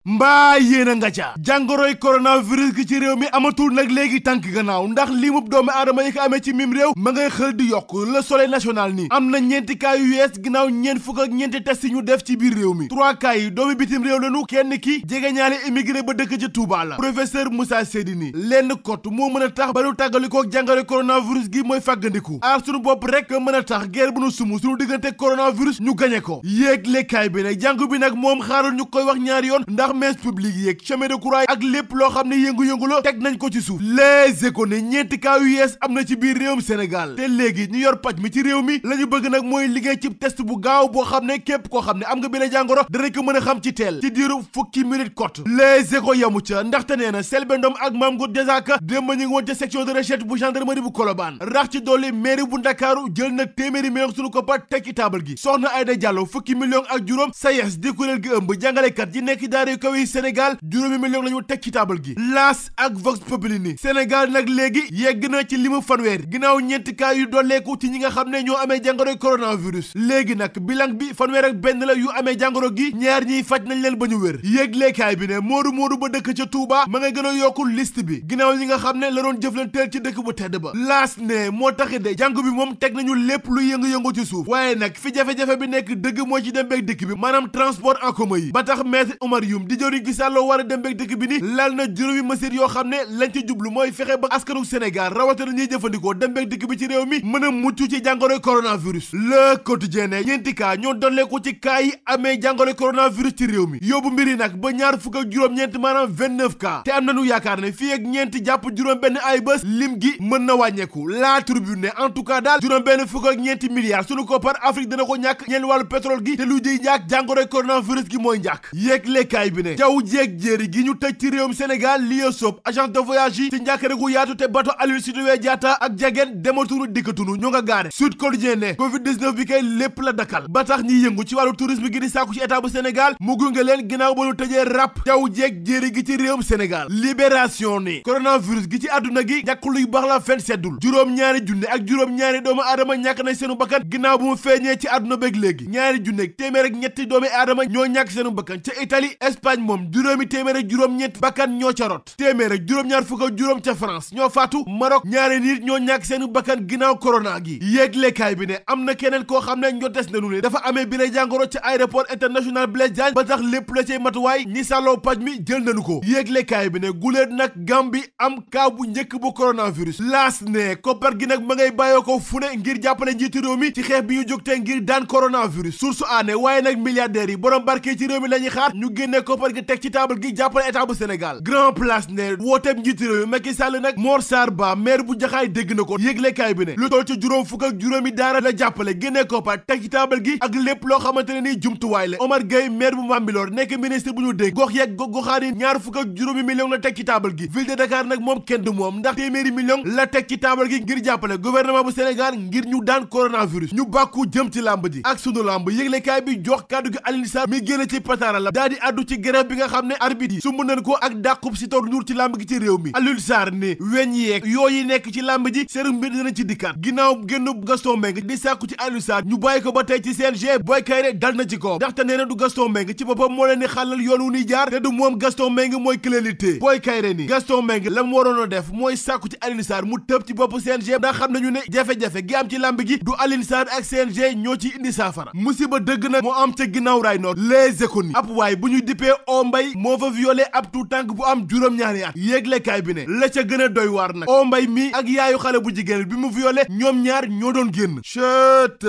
mbaa yéen a nga ca jàngoroy coronavirus gi ci réew mi amatul nag léegi tànk gannaaw ndax limub doomu aadama yi ko amee ci mim réew ma ngay xël di yokk Le Soleil national ni am na ñeenti cas yu yees ginnaaw ñeent fukk ak ñeenti test yi ñu def ci biir réew mi 3 cas yi doomi bitim réew lañu kenn ki jege ñaale immigré ba dëkk ci Touba la professeur Moussa Sedini lenn kot moo mën a tax ba nu tàggalikoo jàngoroy coronavirus gi mooy fàggandiku aar suñu bopp rek mën a tax guerre bu nu sumu suñu diggante coronavirus ñu gañe ko yéeg lekkaay bi nag jàngu bi nag moom xaarul ñu koy wax ñaari yoon ndax messe publique yeeg chemin de croix ak lépp loo xam ne yëngu-yëngu la teg nañ ko ci suuf Les Échos ne ñeenti cas yu yees am na ci biir réewum Sénégal te léegi ñu yor paj mi ci réew mi la ñu bëgg nag mooy liggéey ci test bu gaaw boo xam ne képp koo xam ne am nga bi la jàngoro danañ ko mën a xam ci teel ci diiru fukki minute cote Les Échos yamu ca ndaxte nee na Selbé Ndom ak Mame Goor Diazaka démb ñu ngi woon ca section de recherche bu gendarmerie bu Colobane rax ci dolli mairie bu Ndakaaru jël nag téeméeri million suñu ko pat teg ci taabal gi soxna Aïda Diallo fukki million ak juróom SAES di kuréel gi ëmb jàngalekat yi nekk daara yu kaw yi Sénégal juróomi million la ñu teg ci taabal gi L'As ak Vox Populi ni Sénégal nag léegi yegg na ci limu fanweer ginnaaw ñeenti cas yu dolleeku ci ñi nga xam ne ñoo amee jàngoroy coronavirus léegi nag bilan bi fanweer ak benn la yu amee jàngoro gi ñaar ñiy faj nañ leen ba ñu wér yéegleekaay bi ne moodu ba dëkk ca Touba ma nga gën a yokku liste bi ginnaaw ñi nga xam ne la doon jëflanteel ci dëkk bu tedd ba L'As ne moo taxi de jàngu bi moom teg nañu lépp lu yëngu-yëngu ci suuf waaye nag fi jafe-jafe bi nekk dëgg moo ci dem beeg dëkk bi maanaam transport en commun yi ba tax maître Oumar Youm di jëriñ gi sàlloo war a dem beeg dëkk bi ni lal na juróomi mesures yoo xam ne lañ ci jublu mooy fexe ba askanu Sénégal rawatina ñuy jëfandikoo dem beeg dëkk bi ci réew mi mën a mucc ci jàngoroy coronavirus Le Quotidien ne ñeenti cas ñoo dolleeku ci cas yi amee jàngoroy coronavirus ci réew mi yóbbu mbiri nag ba ñaar fukk ak juróom-ñeent maanaam 29 cas te am nañu yaakaar ne fii ak ñeenti jàpp juróom benn ay bés lim gi mën na wàññeeku La Tribune ne en tout cas daal juróom benn fukk ak ñeenti milliards sunu koppar Afrique dana ko ñàkk ñeen wàllu pétrole gi te lu jëy ñàkk jàngoroy coronavirus gi mooy ñàkk yéeg lekkaay bi ne jaww jeeg jéeri gi ñu tëj ci réewum Sénégal lieu soob agence de voyage yi ci njàkkare gu yaatu te bato Aline Sitoé Diatta ak jageen dematunu dikkatunu ñu nga gaare Sud Quotidien ne Covid 19 bi kay lépp la dakkal ba tax ñi yëngu ci wàllu tourisme gi di sàkku ci état bu Sénégal mu gunge leen ginnaaw ba ñu tëjee ràpp jaww jeeg jéeri gi ci réewum Sénégal Libération ni coronavirus gi ci àdduna gi ñàkk luy baax la fen seddul juróom-ñaari junne ak juróom-ñaari doomu aadama ñàkk nañ seenu bakkan ginnaaw bu mu feeñee ci àdduna beeg léegi ñaari junne ak téeméer ak ñetti doomi aadama ñoo ñàkk seenu bakkan ca Italie Espagne moom juróomi téeméer ak juróom-ñett bakkan ñoo ca rot téeméer ak juróom-ñaar fukk ak juróom ca France ñoo faatu Maroc ñaari nit ñoo ñàkk seenu bakkan ginnaaw corona gi yéeglekaay bi ne am na keneen koo xam ne njotes nañu ne dafa amee bi lay jàngoro ca aéroport international Blaise Diagne ba tax lépp la cay matuwaay ñi sàlloo paj mi jël nañu ko yéeglekaay bi ne guléet nag Gambie am cas bu njëkk bu coronavirus laas ne koppar gi nag ma ngay bàyyoo ko fu ne ngir jàppale njiitu réew mi ci xeex bi ñu jógtee ngir daan coronavirus source aane waaye nag milliardaires yi borom barke ci réew mi la ñuy xaar ñu génne koppar gi teg ci table gi jàppale état bu Sénégal grand place ne wooteeb njiitu réew mi Macky Sall nag Mor Sarr Ba maire bu Jaxaay dégg na ko yëglekaay bi ne lu toll ci juróom fukk ak juróomi daara la jàppale génne koppar teg ci table gi ak lépp loo xamante ne nii jumtuwaay la Omar Gueye maire bu Bambilor nekk ministre bu ñu dégg gox yeeg goxaan yi ñaar fukk ak juróomi million la teg ci table gi ville de Dakar nag moom kenn du moom ndax téeméeri million la teg ci table gi ngir jàppale gouvernement bu Sénégal ngir ñu daan coronavirus ñu bàkku jëm ci làmb ji ak sunu làmb yëglekaay bi jox kàddu gi Alioune Sarr mi génn ci pataara la daa di addu ci grève bi nga xam ne arbitre yi sumb nañ ko ak dàqub si toog ñuur ci làmb gi ci réew mi Alioune Sarr ne weñ yeeg yooyu nekk ci làmb ji seenu mbir dinañ ci dikkaat ginnaaw génn Gaston Mbengue di sàkku ci Alioune Sarr ñu bàyyi ko ba tey ci CNG Boy Kayre dal na ci kaw ndaxte nee na du Gaston Mbengue ci boppam moo leen ni xàllal yoon wu ñuy jaar te du moom Gaston Mbengue mooy clélité Boy Kayre ni Gaston Mbengue la mu waroon a def mooy sàkku ci Alioune Sarr mu tëb ci bopp CNG ndax xam nañu ne jafe-jafe gi am ci làmb gi du Alioune Sarr ak CNG ñoo ci indi saafara musiba dëgg nag moo am ca ginnaaw raay noot Les Échos ni ab waay bu ñuy dippee o mbay moo fa violé ab tout tànk bu am juróom-ñaari at yéeglekaay bi ne la ca gën a doy waar nag o mbay mi ak yaayu xale bu jigéen bi mu violé ñoom ñaar ñoo doon génn chettt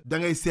da ngay seet